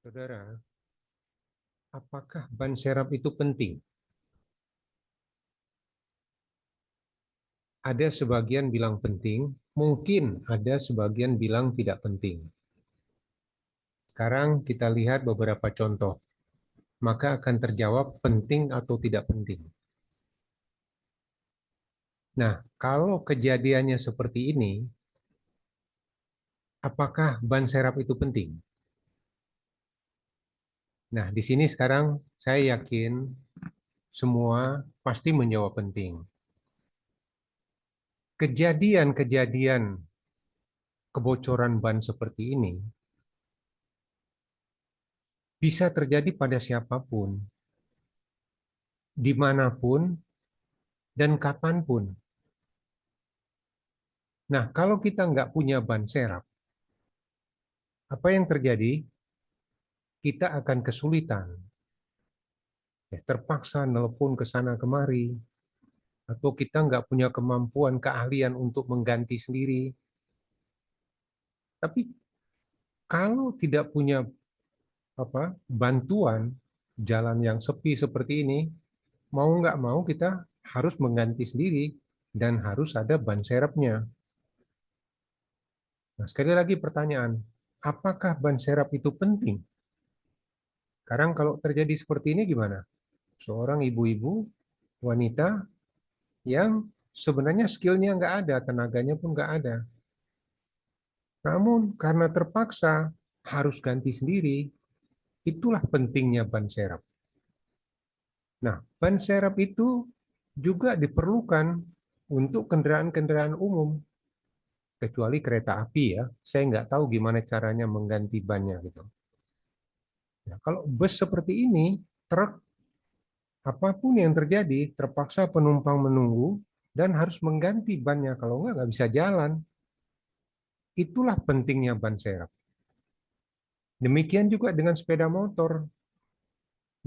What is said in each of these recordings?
Saudara, apakah ban serep itu penting? Ada sebagian bilang penting, mungkin ada sebagian bilang tidak penting. Sekarang kita lihat beberapa contoh, maka akan terjawab penting atau tidak penting. Nah, kalau kejadiannya seperti ini, apakah ban serep itu penting? Nah, di sini sekarang saya yakin semua pasti menjawab penting. Kejadian-kejadian kebocoran ban seperti ini bisa terjadi pada siapapun, dimanapun, dan kapanpun. Nah, kalau kita nggak punya ban serap, apa yang terjadi? Kita akan kesulitan, ya, terpaksa nelpon ke sana kemari, atau kita nggak punya kemampuan, keahlian untuk mengganti sendiri. Tapi kalau tidak punya bantuan jalan yang sepi seperti ini, mau nggak mau kita harus mengganti sendiri dan harus ada ban serepnya. Nah, sekali lagi pertanyaan, apakah ban serep itu penting? Sekarang kalau terjadi seperti ini gimana? Seorang ibu-ibu, wanita yang sebenarnya skillnya nggak ada, tenaganya pun nggak ada. Namun karena terpaksa harus ganti sendiri, itulah pentingnya ban serep. Nah, ban serep itu juga diperlukan untuk kendaraan-kendaraan umum, kecuali kereta api ya. Saya nggak tahu gimana caranya mengganti bannya gitu. Nah, kalau bus seperti ini, truk, apapun yang terjadi, terpaksa penumpang menunggu dan harus mengganti bannya. Kalau nggak bisa jalan. Itulah pentingnya ban serep. Demikian juga dengan sepeda motor.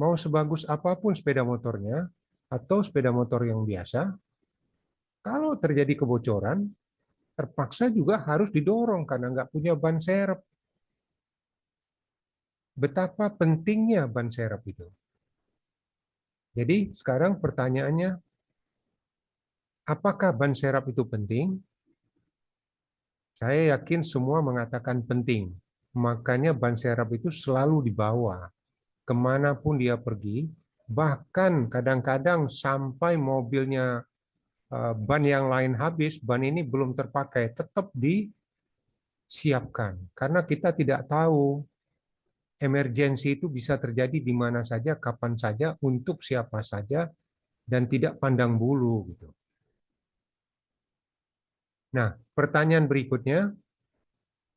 Mau sebagus apapun sepeda motornya, atau sepeda motor yang biasa, kalau terjadi kebocoran, terpaksa juga harus didorong karena nggak punya ban serep. Betapa pentingnya ban serep itu. Jadi sekarang pertanyaannya, apakah ban serep itu penting? Saya yakin semua mengatakan penting. Makanya ban serep itu selalu dibawa kemanapun dia pergi, bahkan kadang-kadang sampai mobilnya ban yang lain habis, ban ini belum terpakai, tetap disiapkan. Karena kita tidak tahu emergensi itu bisa terjadi di mana saja, kapan saja, untuk siapa saja, dan tidak pandang bulu. Gitu. Nah, pertanyaan berikutnya,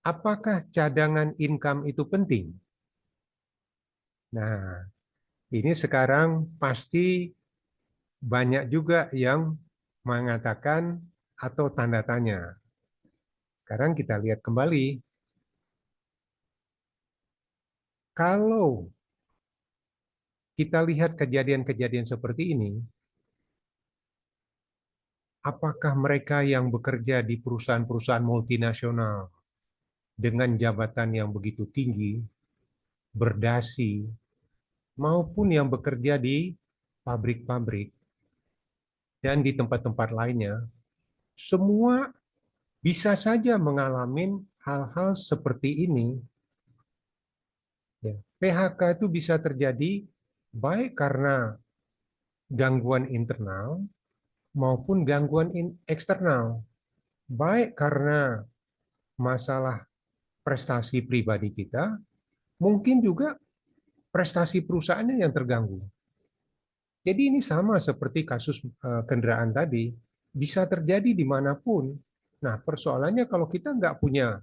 apakah cadangan income itu penting? Nah, ini sekarang pasti banyak juga yang mengatakan atau tanda tanya. Sekarang kita lihat kembali, kalau kita lihat kejadian-kejadian seperti ini, apakah mereka yang bekerja di perusahaan-perusahaan multinasional dengan jabatan yang begitu tinggi, berdasi, maupun yang bekerja di pabrik-pabrik dan di tempat-tempat lainnya, semua bisa saja mengalami hal-hal seperti ini. Ya, PHK itu bisa terjadi baik karena gangguan internal maupun gangguan eksternal, baik karena masalah prestasi pribadi kita, mungkin juga prestasi perusahaannya yang terganggu. Jadi ini sama seperti kasus kendaraan tadi, bisa terjadi dimanapun. Nah, persoalannya kalau kita nggak punya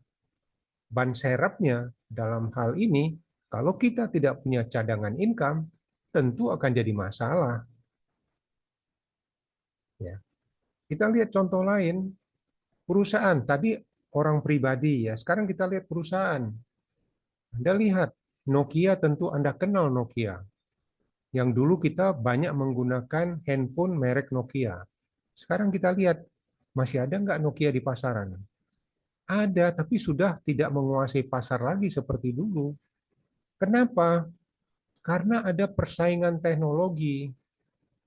ban serepnya dalam hal ini, kalau kita tidak punya cadangan income, tentu akan jadi masalah. Ya. Kita lihat contoh lain, perusahaan. Tadi orang pribadi ya, sekarang kita lihat perusahaan. Anda lihat, Nokia, tentu Anda kenal Nokia. Yang dulu kita banyak menggunakan handphone merek Nokia. Sekarang kita lihat, masih ada nggak Nokia di pasaran? Ada, tapi sudah tidak menguasai pasar lagi seperti dulu. Kenapa? Karena ada persaingan teknologi,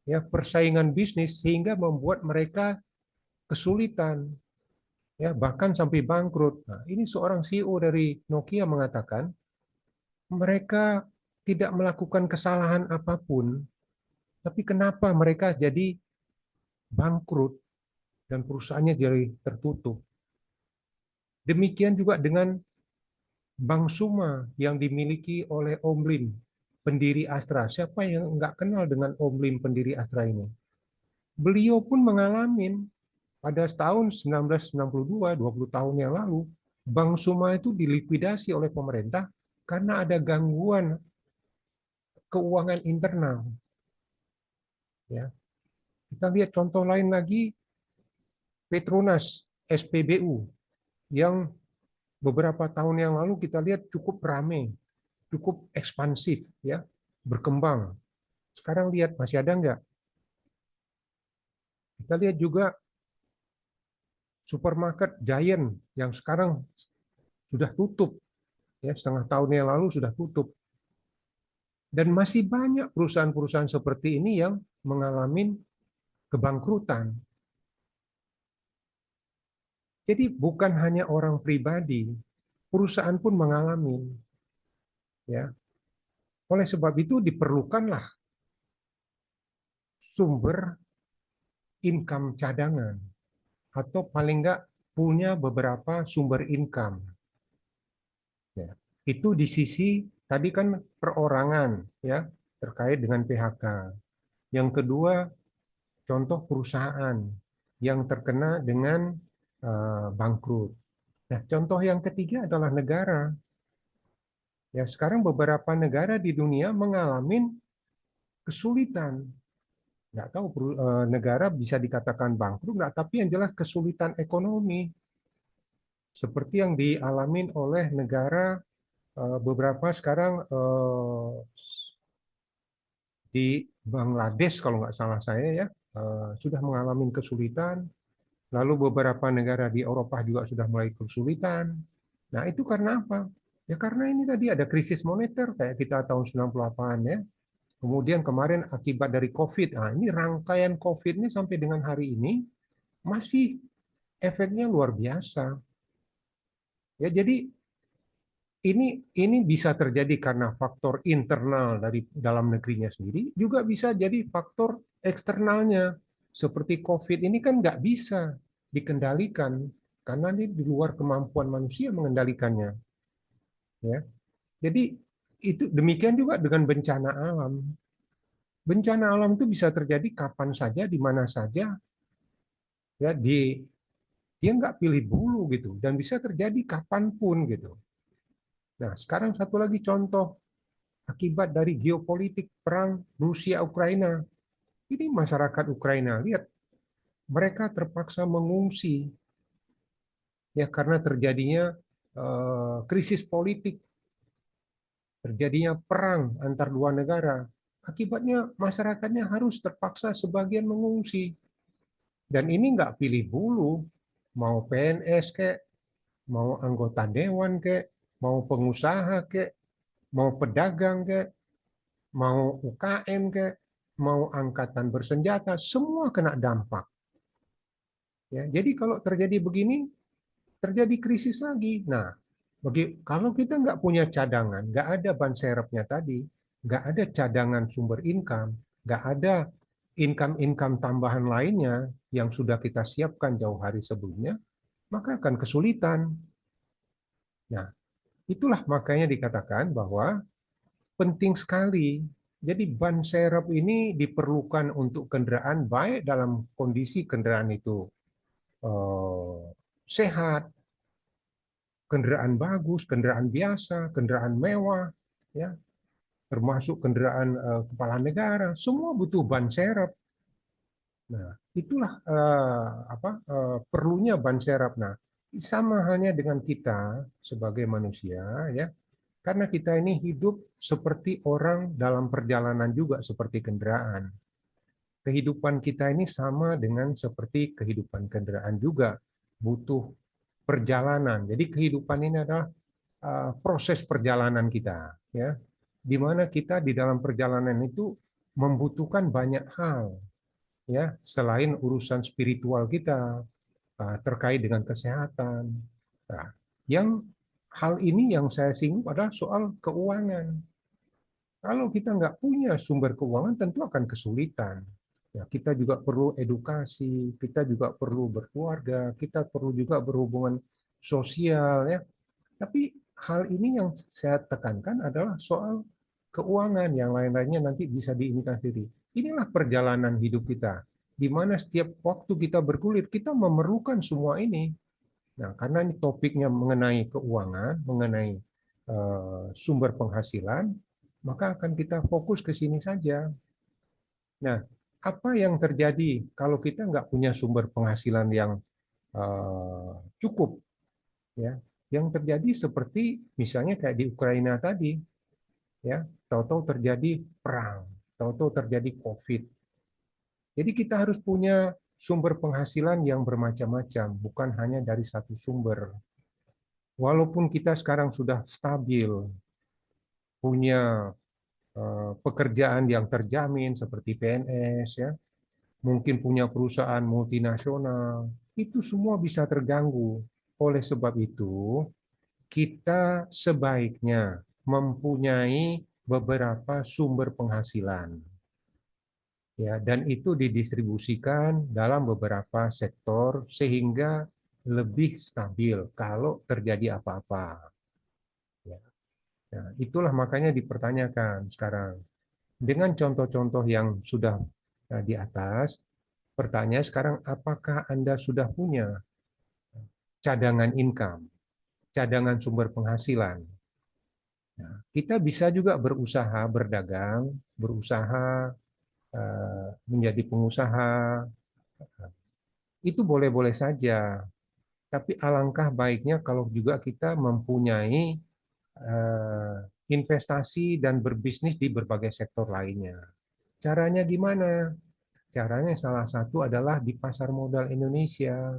ya, persaingan bisnis sehingga membuat mereka kesulitan, ya, bahkan sampai bangkrut. Nah, ini seorang CEO dari Nokia mengatakan mereka tidak melakukan kesalahan apapun, tapi kenapa mereka jadi bangkrut dan perusahaannya jadi tertutup. Demikian juga dengan Bank Suma yang dimiliki oleh Om Lim, pendiri Astra. Siapa yang nggak kenal dengan Om Lim, pendiri Astra ini? Beliau pun mengalami pada tahun 1992, 20 tahun yang lalu, Bank Suma itu dilikuidasi oleh pemerintah karena ada gangguan keuangan internal. Ya, kita lihat contoh lain lagi, Petronas, SPBU, yang beberapa tahun yang lalu kita lihat cukup ramai, cukup ekspansif, ya, berkembang. Sekarang lihat masih ada nggak? Kita lihat juga supermarket Giant yang sekarang sudah tutup, ya, setengah tahun yang lalu sudah tutup. Dan masih banyak perusahaan-perusahaan seperti ini yang mengalami kebangkrutan. Jadi bukan hanya orang pribadi, perusahaan pun mengalami. Ya, oleh sebab itu diperlukanlah sumber income cadangan atau paling enggak punya beberapa sumber income. Ya, itu di sisi tadi kan perorangan, ya, terkait dengan PHK. Yang kedua, contoh perusahaan yang terkena dengan bangkrut. Nah, contoh yang ketiga adalah negara. Ya, sekarang beberapa negara di dunia mengalami kesulitan. Nggak tahu negara bisa dikatakan bangkrut nggak, tapi yang jelas kesulitan ekonomi. Seperti yang dialami oleh negara beberapa sekarang di Bangladesh kalau nggak salah saya, ya, sudah mengalami kesulitan. Lalu beberapa negara di Eropa juga sudah mulai kesulitan. Nah, itu karena apa? Ya karena ini tadi ada krisis moneter kayak kita tahun 98, ya. Kemudian kemarin akibat dari COVID. Nah, ini rangkaian COVID ini sampai dengan hari ini masih efeknya luar biasa. Ya, jadi ini bisa terjadi karena faktor internal dari dalam negerinya sendiri, juga bisa jadi faktor eksternalnya. Seperti COVID ini kan nggak bisa dikendalikan karena ini di luar kemampuan manusia mengendalikannya. Ya, jadi itu demikian juga dengan bencana alam. Bencana alam itu bisa terjadi kapan saja, di mana saja, ya, dia nggak pilih bulu gitu, dan bisa terjadi kapanpun gitu. Nah, sekarang satu lagi contoh akibat dari geopolitik perang Rusia-Ukraina. Ini masyarakat Ukraina, lihat, mereka terpaksa mengungsi, ya, karena terjadinya krisis politik, terjadinya perang antar dua negara. Akibatnya masyarakatnya harus terpaksa sebagian mengungsi. Dan ini nggak pilih bulu, mau PNS kek, mau anggota dewan kek, mau pengusaha kek, mau pedagang kek, mau UKM kek, mau angkatan bersenjata, semua kena dampak. Ya, jadi kalau terjadi begini, terjadi krisis lagi. Nah, kalau kita nggak punya cadangan, nggak ada ban serepnya tadi, nggak ada cadangan sumber income, nggak ada income-income tambahan lainnya yang sudah kita siapkan jauh hari sebelumnya, maka akan kesulitan. Nah, itulah makanya dikatakan bahwa penting sekali. Jadi ban serep ini diperlukan untuk kendaraan baik dalam kondisi kendaraan itu eh, sehat, kendaraan bagus, kendaraan biasa, kendaraan mewah, ya, termasuk kendaraan kepala negara, semua butuh ban serep. Nah, itulah perlunya ban serep. Nah, sama halnya dengan kita sebagai manusia, ya, karena kita ini hidup seperti orang dalam perjalanan juga seperti kendaraan. Kehidupan kita ini sama dengan seperti kehidupan kendaraan juga, butuh perjalanan. Jadi kehidupan ini adalah proses perjalanan kita. ya, di mana kita di dalam perjalanan itu membutuhkan banyak hal, ya, selain urusan spiritual kita terkait dengan kesehatan. Nah, yang hal ini yang saya singgung adalah soal keuangan. Kalau kita nggak punya sumber keuangan, tentu akan kesulitan. Ya, kita juga perlu edukasi, kita juga perlu berkeluarga, kita perlu juga berhubungan sosial, ya. Tapi hal ini yang saya tekankan adalah soal keuangan, yang lain-lainnya nanti bisa diinikan sendiri. Inilah perjalanan hidup kita, di mana setiap waktu kita bergulir, kita memerlukan semua ini. Nah, karena ini topiknya mengenai keuangan, mengenai sumber penghasilan, maka akan kita fokus ke sini saja. Nah, apa yang terjadi kalau kita nggak punya sumber penghasilan yang cukup, ya? Yang terjadi seperti misalnya kayak di Ukraina tadi, ya, tahu-tahu terjadi perang, tahu-tahu terjadi COVID. Jadi kita harus punya sumber penghasilan yang bermacam-macam, bukan hanya dari satu sumber. Walaupun kita sekarang sudah stabil, punya pekerjaan yang terjamin seperti PNS, ya, mungkin punya perusahaan multinasional, itu semua bisa terganggu. Oleh sebab itu, kita sebaiknya mempunyai beberapa sumber penghasilan, ya, dan itu didistribusikan dalam beberapa sektor sehingga lebih stabil kalau terjadi apa-apa. Ya. Nah, itulah makanya dipertanyakan sekarang. Dengan contoh-contoh yang sudah di atas, pertanyaan sekarang, apakah Anda sudah punya cadangan income, cadangan sumber penghasilan? Nah, kita bisa juga berusaha berdagang, berusaha menjadi pengusaha, itu boleh-boleh saja. Tapi alangkah baiknya kalau juga kita mempunyai investasi dan berbisnis di berbagai sektor lainnya. Caranya gimana? Caranya salah satu adalah di pasar modal Indonesia.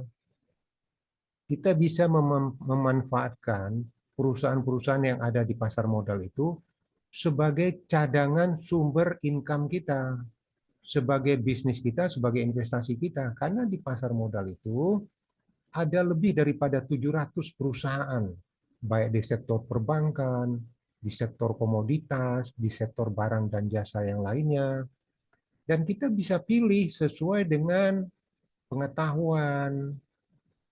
Kita bisa memanfaatkan perusahaan-perusahaan yang ada di pasar modal itu sebagai cadangan sumber income kita, sebagai bisnis kita, sebagai investasi kita. Karena di pasar modal itu ada lebih daripada 700 perusahaan, baik di sektor perbankan, di sektor komoditas, di sektor barang dan jasa yang lainnya. Dan kita bisa pilih sesuai dengan pengetahuan,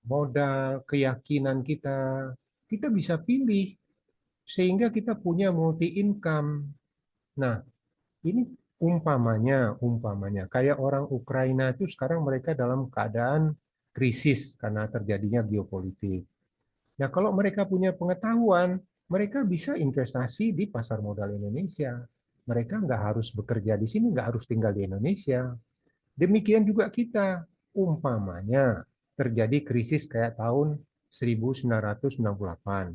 modal, keyakinan kita. Kita bisa pilih sehingga kita punya multi income. Nah, ini umpamanya kayak orang Ukraina itu sekarang mereka dalam keadaan krisis karena terjadinya geopolitik. Nah, kalau mereka punya pengetahuan, mereka bisa investasi di pasar modal Indonesia. Mereka nggak harus bekerja di sini, nggak harus tinggal di Indonesia. Demikian juga kita, umpamanya terjadi krisis kayak tahun 1998.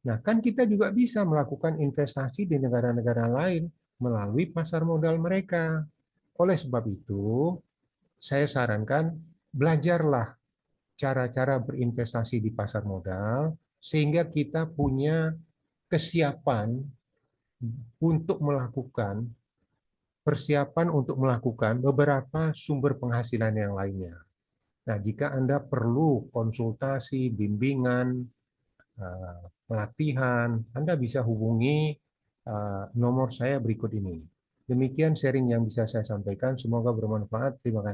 Nah, kan kita juga bisa melakukan investasi di negara-negara lain melalui pasar modal mereka. Oleh sebab itu, saya sarankan belajarlah cara-cara berinvestasi di pasar modal sehingga kita punya kesiapan untuk melakukan persiapan untuk melakukan beberapa sumber penghasilan yang lainnya. Nah, jika Anda perlu konsultasi, bimbingan, pelatihan, Anda bisa hubungi nomor saya berikut ini. Demikian sharing yang bisa saya sampaikan. Semoga bermanfaat. Terima kasih.